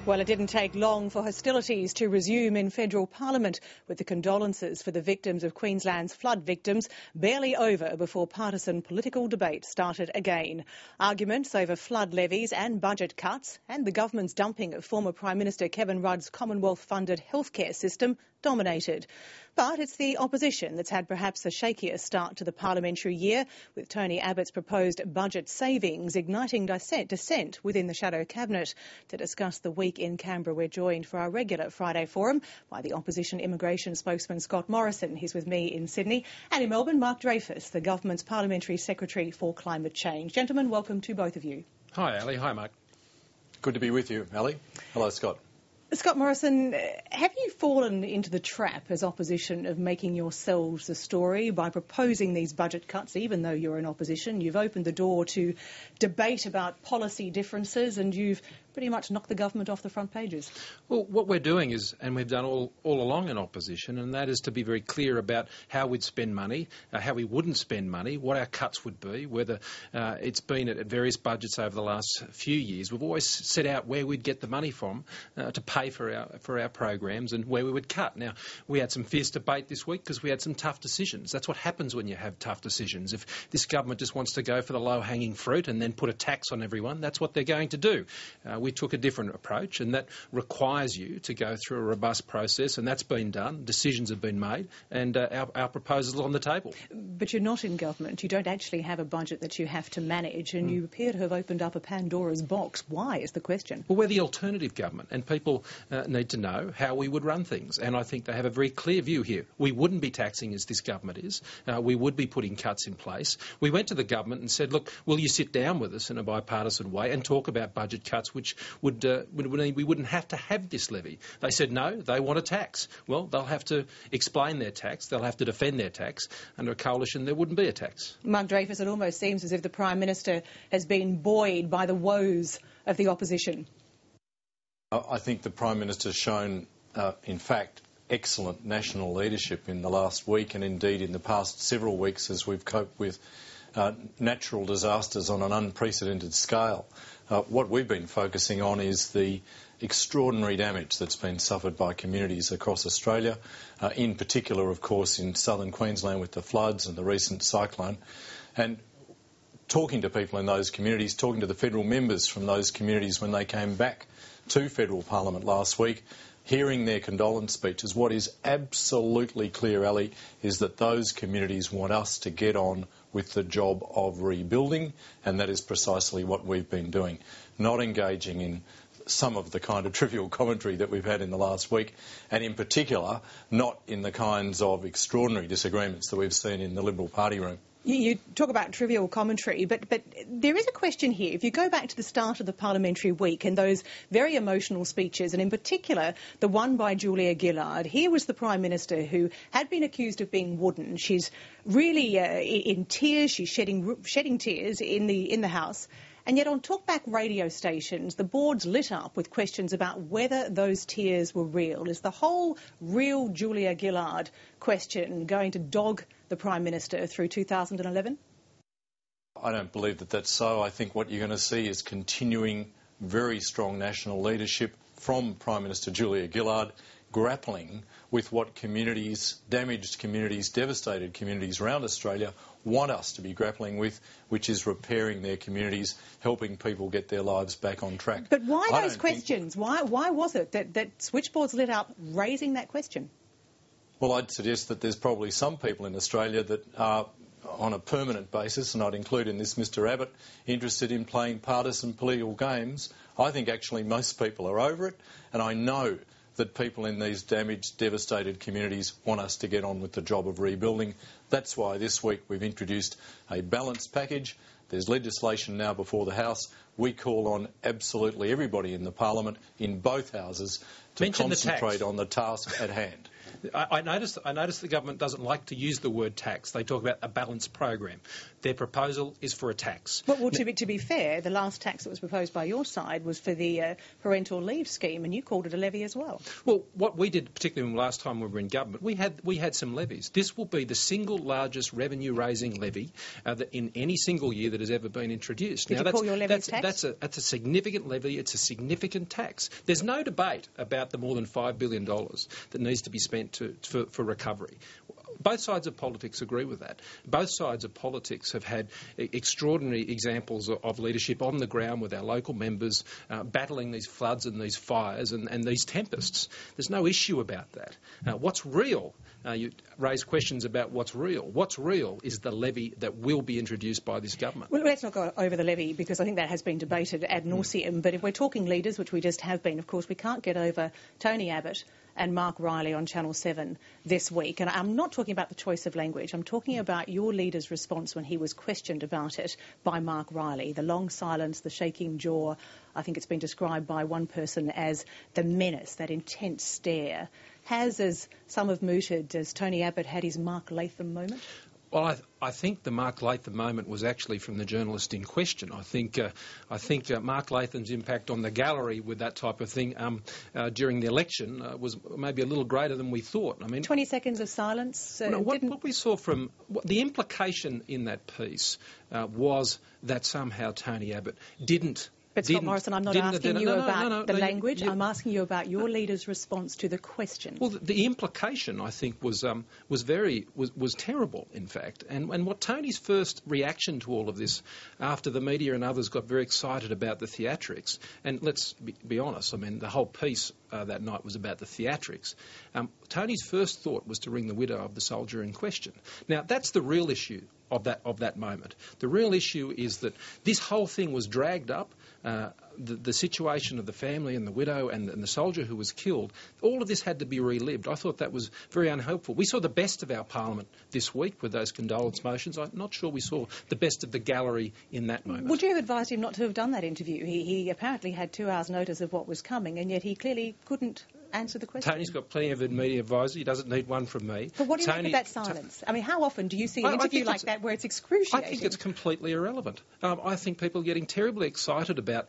Well, it didn't take long for hostilities to resume in federal parliament, with the condolences for the victims of Queensland's flood victims barely over before partisan political debate started again. Arguments over flood levies and budget cuts and the government's dumping of former Prime Minister Kevin Rudd's Commonwealth-funded healthcare system dominated. But it's the opposition that's had perhaps the shakier start to the parliamentary year, with Tony Abbott's proposed budget savings igniting dissent within the shadow cabinet. To discuss the week in Canberra, we're joined for our regular Friday forum by the opposition immigration spokesman Scott Morrison. He's with me in Sydney. And in Melbourne, Mark Dreyfus, the government's Parliamentary Secretary for Climate Change. Gentlemen, welcome to both of you. Hi, Ali. Hi, Mark. Good to be with you, Ali. Hello, Scott. Scott Morrison, have you fallen into the trap as opposition of making yourselves the story by proposing these budget cuts, even though you're in opposition? You've opened the door to debate about policy differences and you've pretty much knocked the government off the front pages. Well, what we're doing is, and we've done all along in opposition, and that is to be very clear about how we'd spend money, how we wouldn't spend money, what our cuts would be, whether it's been at various budgets over the last few years. We've always set out where we'd get the money from to pay for our programs and where we would cut. Now, we had some fierce debate this week because we had some tough decisions. That's what happens when you have tough decisions. If this government just wants to go for the low-hanging fruit and then put a tax on everyone, that's what they're going to do. We took a different approach, and that requires you to go through a robust process, and that's been done. Decisions have been made, and our proposals are on the table. But you're not in government. You don't actually have a budget that you have to manage, and you appear to have opened up a Pandora's box. Why is the question? Well, we're the alternative government, and people need to know how we would run things, and I think they have a very clear view here. We wouldn't be taxing as this government is. We would be putting cuts in place. We went to the government and said, look, will you sit down with us in a bipartisan way and talk about budget cuts which would mean we wouldn't have to have this levy? They said no, they want a tax. Well, they'll have to explain their tax, they'll have to defend their tax. Under a coalition, there wouldn't be a tax. Mark Dreyfus, it almost seems as if the Prime Minister has been buoyed by the woes of the opposition. I think the Prime Minister's shown, in fact, excellent national leadership in the last week and indeed in the past several weeks as we've coped with natural disasters on an unprecedented scale. What we've been focusing on is the extraordinary damage that's been suffered by communities across Australia, in particular, of course, in southern Queensland with the floods and the recent cyclone. And talking to people in those communities, talking to the federal members from those communities when they came back to federal parliament last week, hearing their condolence speeches, what is absolutely clear, Ali, is that those communities want us to get on with the job of rebuilding, and that is precisely what we've been doing, not engaging in some of the kind of trivial commentary that we've had in the last week, and in particular, not in the kinds of extraordinary disagreements that we've seen in the Liberal Party room. You talk about trivial commentary, but there is a question here. If you go back to the start of the parliamentary week and those very emotional speeches, and in particular the one by Julia Gillard, here was the Prime Minister who had been accused of being wooden. She's really in tears. She's shedding tears in the House. And yet on talkback radio stations, the board's lit up with questions about whether those tears were real. Is the whole real Julia Gillard question going to dog the Prime Minister through 2011? I don't believe that that's so. I think what you're going to see is continuing very strong national leadership from Prime Minister Julia Gillard, grappling with what communities, damaged communities, devastated communities around Australia want us to be grappling with, which is repairing their communities, helping people get their lives back on track. But why those questions? Why was it that switchboards lit up raising that question? Well, I'd suggest that there's probably some people in Australia that are on a permanent basis, and I'd include in this Mr Abbott, interested in playing partisan political games. I think actually most people are over it, and I know that people in these damaged, devastated communities want us to get on with the job of rebuilding. That's why this week we've introduced a balanced package. There's legislation now before the House. We call on absolutely everybody in the Parliament, in both houses, to concentrate on the task at hand. I notice the government doesn't like to use the word tax. They talk about a balanced program. Their proposal is for a tax. Well, to be fair, the last tax that was proposed by your side was for the parental leave scheme, and you called it a levy as well. Well, what we did, particularly last time we were in government, we had some levies. This will be the single largest revenue-raising levy that in any single year that has ever been introduced. Did you call your levies tax? That's a significant levy. It's a significant tax. There's no debate about the more than $5 billion that needs to be spent for recovery. Both sides of politics agree with that. Both sides of politics have had extraordinary examples of leadership on the ground with our local members battling these floods and these fires and these tempests. There's no issue about that. What's real? You raise questions about what's real. What's real is the levy that will be introduced by this government. Well, let's not go over the levy because I think that has been debated ad nauseum. But if we're talking leaders, which we just have been, of course, we can't get over Tony Abbott and Mark Riley on Channel 7 this week. And I'm not talking about the choice of language. I'm talking about your leader's response when he was questioned about it by Mark Riley. The long silence, the shaking jaw. I think it's been described by one person as the menace, that intense stare. As some have mooted, has Tony Abbott had his Mark Latham moment? Well, I think the Mark Latham moment was actually from the journalist in question. I think Mark Latham's impact on the gallery with that type of thing during the election was maybe a little greater than we thought. I mean, 20 seconds of silence. What we saw from the implication in that piece was that somehow Tony Abbott didn't. But Scott Morrison, I'm not asking you about the language. I'm asking you about your leader's response to the question. Well, the implication, I think, was terrible, in fact. And what Tony's first reaction to all of this, after the media and others got very excited about the theatrics, and let's be honest, I mean, the whole piece that night was about the theatrics. Tony's first thought was to ring the widow of the soldier in question. Now, that's the real issue of that moment. The real issue is that this whole thing was dragged up. The situation of the family and the widow and the soldier who was killed, all of this had to be relived. I thought that was very unhelpful. We saw the best of our Parliament this week with those condolence motions. I'm not sure we saw the best of the gallery in that moment. Would you have advised him not to have done that interview? He apparently had 2 hours' notice of what was coming, and yet he clearly couldn't answer the question. Tony's got plenty of media advisors. He doesn't need one from me. But what do you make of that silence? I mean, how often do you see an interview like that where it's excruciating? I think it's completely irrelevant. I think people are getting terribly excited about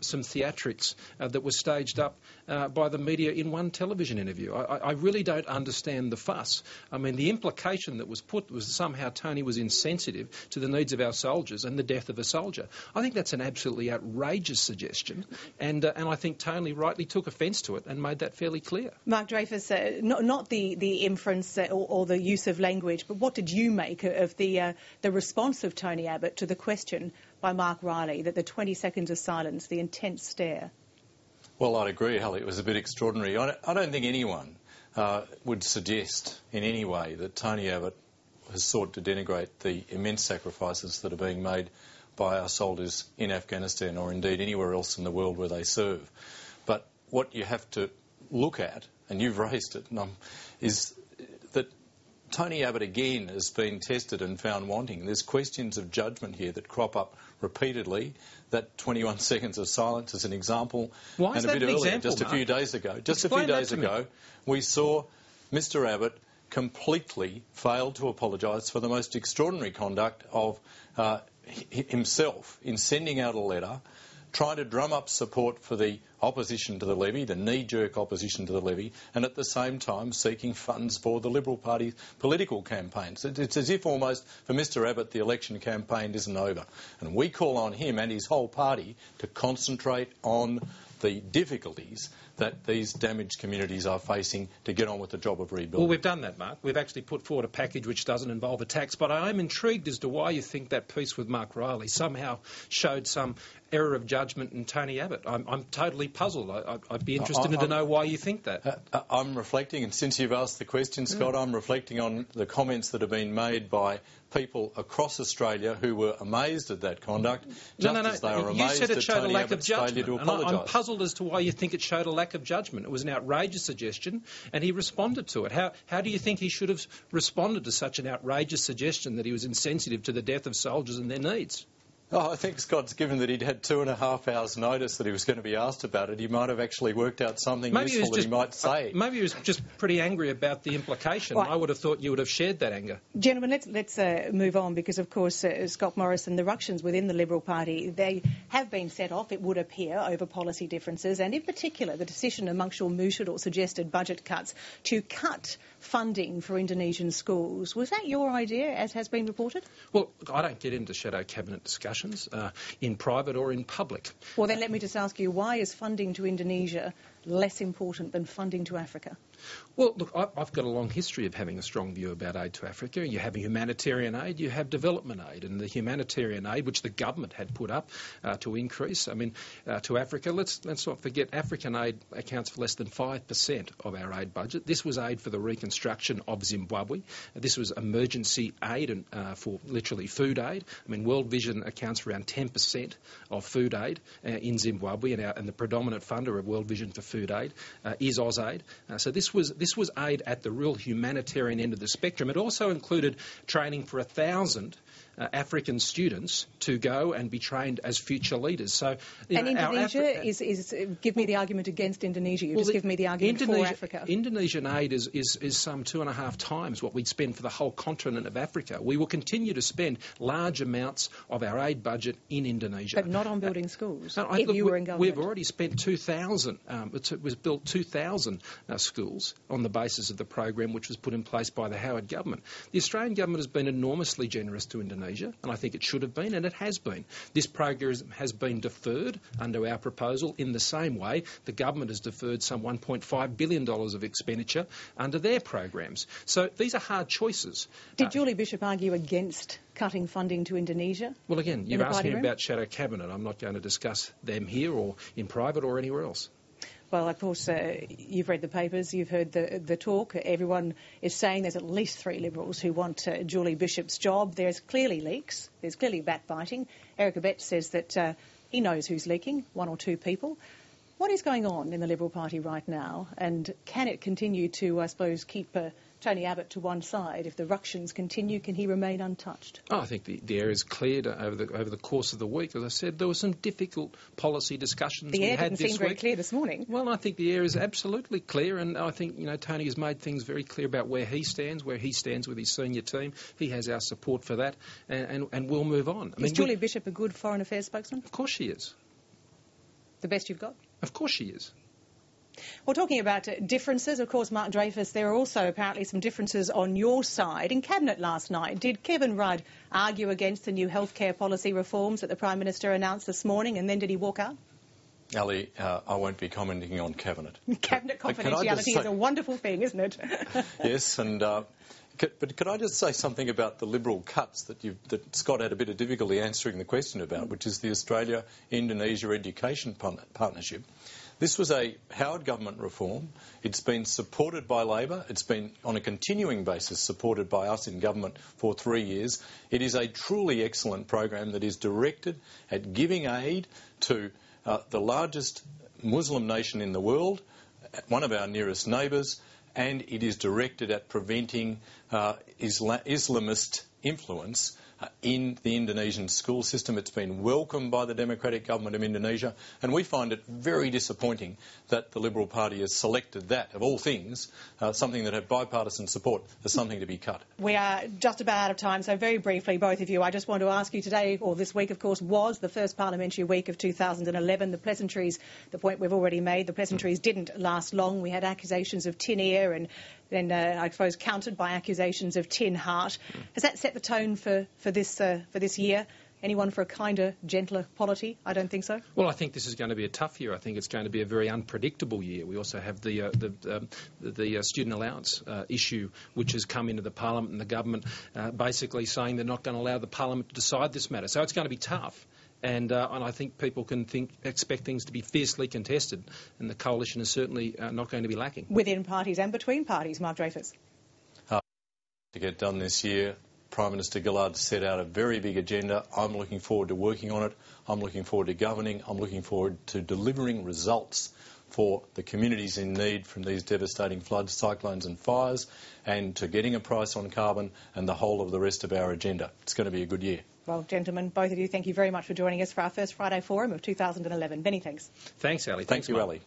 some theatrics that were staged up by the media in one television interview. I really don't understand the fuss. I mean, the implication that was put was somehow Tony was insensitive to the needs of our soldiers and the death of a soldier. I think that's an absolutely outrageous suggestion, and I think Tony rightly took offence to it and made that fairly clear. Mark Dreyfus, not the inference or the use of language, but what did you make of the response of Tony Abbott to the question by Mark Riley, that the 20 seconds of silence, the intense stare? Well, I'd agree, Holly. It was a bit extraordinary. I don't think anyone would suggest in any way that Tony Abbott has sought to denigrate the immense sacrifices that are being made by our soldiers in Afghanistan or indeed anywhere else in the world where they serve. But what you have to look at, and you've raised it, is that Tony Abbott again has been tested and found wanting. There's questions of judgment here that crop up repeatedly. That 21 seconds of silence is an example. Why is and a that bit an earlier, example, just Mark? a few days ago. We saw Mr Abbott completely fail to apologise for the most extraordinary conduct of himself in sending out a letter trying to drum up support for the opposition to the levy, the knee-jerk opposition to the levy, and at the same time seeking funds for the Liberal Party's political campaigns. It's as if almost for Mr Abbott the election campaign isn't over. And we call on him and his whole party to concentrate on the difficulties that these damaged communities are facing to get on with the job of rebuilding. Well, we've done that, Mark. We've actually put forward a package which doesn't involve a tax, but I am intrigued as to why you think that piece with Mark Riley somehow showed some error of judgment in Tony Abbott. I'm totally puzzled. I'd be interested to know why you think that. I'm reflecting, and since you've asked the question, Scott, I'm reflecting on the comments that have been made by people across Australia who were amazed at that conduct, as they were amazed at Tony Abbott's failure to apologise. I'm puzzled as to why you think it showed a lack of judgment. It was an outrageous suggestion, and he responded to it. How do you think he should have responded to such an outrageous suggestion that he was insensitive to the death of soldiers and their needs? Oh, I think Scott's given that he'd had 2.5 hours notice that he was going to be asked about it. He might have actually worked out something useful that he might say. Maybe he was just pretty angry about the implication. Right. I would have thought you would have shared that anger. Gentlemen, let's move on because, of course, Scott Morrison, the ructions within the Liberal Party, they have been set off, it would appear, over policy differences, and in particular the decision amongst your mooted or suggested budget cuts to cut funding for Indonesian schools. Was that your idea, as has been reported? Well, I don't get into shadow cabinet discussions. discussions in private or in public. Well, then let me just ask you, why is funding to Indonesia less important than funding to Africa? Well, look, I've got a long history of having a strong view about aid to Africa. You have humanitarian aid, you have development aid, and the humanitarian aid, which the government had put up to increase, to Africa, let's not forget, African aid accounts for less than 5% of our aid budget. This was aid for the reconstruction of Zimbabwe. This was emergency aid and for literally food aid. World Vision accounts for around 10% of food aid in Zimbabwe, and the predominant funder of World Vision for food aid is AusAid. So this was aid at the real humanitarian end of the spectrum. It also included training for 1,000 African students to go and be trained as future leaders. So, and Indonesia is give me the argument against Indonesia. Give me the argument for Africa. Indonesian aid is some 2.5 times what we'd spend for the whole continent of Africa. We will continue to spend large amounts of our aid budget in Indonesia, but not on building schools. You were in government, we've already spent 2,000. It was built 2,000 schools on the basis of the program which was put in place by the Howard government. The Australian government has been enormously generous to Indonesia, and I think it should have been, and it has been. This program has been deferred under our proposal in the same way the government has deferred some $1.5 billion of expenditure under their programs. So these are hard choices. Did Julie Bishop argue against cutting funding to Indonesia? Well, again, you've asked me about shadow cabinet. I'm not going to discuss them here or in private or anywhere else. Well, of course, you've read the papers, you've heard the talk. Everyone is saying there's at least 3 Liberals who want Julie Bishop's job. There's clearly leaks. There's clearly backbiting. Eric Abetz says that he knows who's leaking, 1 or 2 people. What is going on in the Liberal Party right now? And can it continue to, I suppose, keep Tony Abbott to one side? If the ructions continue, can he remain untouched? I think the air is cleared over the course of the week. As I said, there were some difficult policy discussions we had this week. The air didn't seem very clear this morning. Well, I think the air is absolutely clear, and I think Tony has made things very clear about where he stands with his senior team. He has our support for that, and we'll move on. Is Julie Bishop a good foreign affairs spokesman? Of course she is. The best you've got? Of course she is. Well, talking about differences, of course, Mark Dreyfus, there are also apparently some differences on your side. In Cabinet last night, did Kevin Rudd argue against the new healthcare policy reforms that the Prime Minister announced this morning, and then did he walk out? Ali, I won't be commenting on Cabinet. Cabinet confidentiality is a wonderful thing, isn't it? Yes, but could I just say something about the Liberal cuts that Scott had a bit of difficulty answering the question about, which is the Australia-Indonesia Education Partnership. This was a Howard government reform. It's been supported by Labor. It's been, on a continuing basis, supported by us in government for 3 years. It is a truly excellent program that is directed at giving aid to the largest Muslim nation in the world, one of our nearest neighbours, and it is directed at preventing Islamist influence in the Indonesian school system. It's been welcomed by the democratic government of Indonesia, and we find it very disappointing that the Liberal Party has selected that, of all things, something that had bipartisan support, as something to be cut. We are just about out of time, so very briefly, both of you, I just want to ask you today, or this week, of course, was the first parliamentary week of 2011. The pleasantries, the point we've already made, the pleasantries didn't last long. We had accusations of tin ear and then, I suppose, countered by accusations of tin heart. Has that set the tone for this year? Anyone for a kinder, gentler polity? I don't think so. Well, I think this is going to be a tough year. I think it's going to be a very unpredictable year. We also have the student allowance issue, which has come into the Parliament and the government basically saying they're not going to allow the Parliament to decide this matter. So it's going to be tough. And I think people can expect things to be fiercely contested, and the coalition is certainly not going to be lacking. Within parties and between parties, Mark Dreyfus. To get done this year, Prime Minister Gillard set out a very big agenda. I'm looking forward to working on it. I'm looking forward to governing. I'm looking forward to delivering results for the communities in need from these devastating floods, cyclones and fires, and to getting a price on carbon and the whole of the rest of our agenda. It's going to be a good year. Well, gentlemen, both of you, thank you very much for joining us for our first Friday Forum of 2011. Many thanks. Thanks, Ali. Thank you, Ali.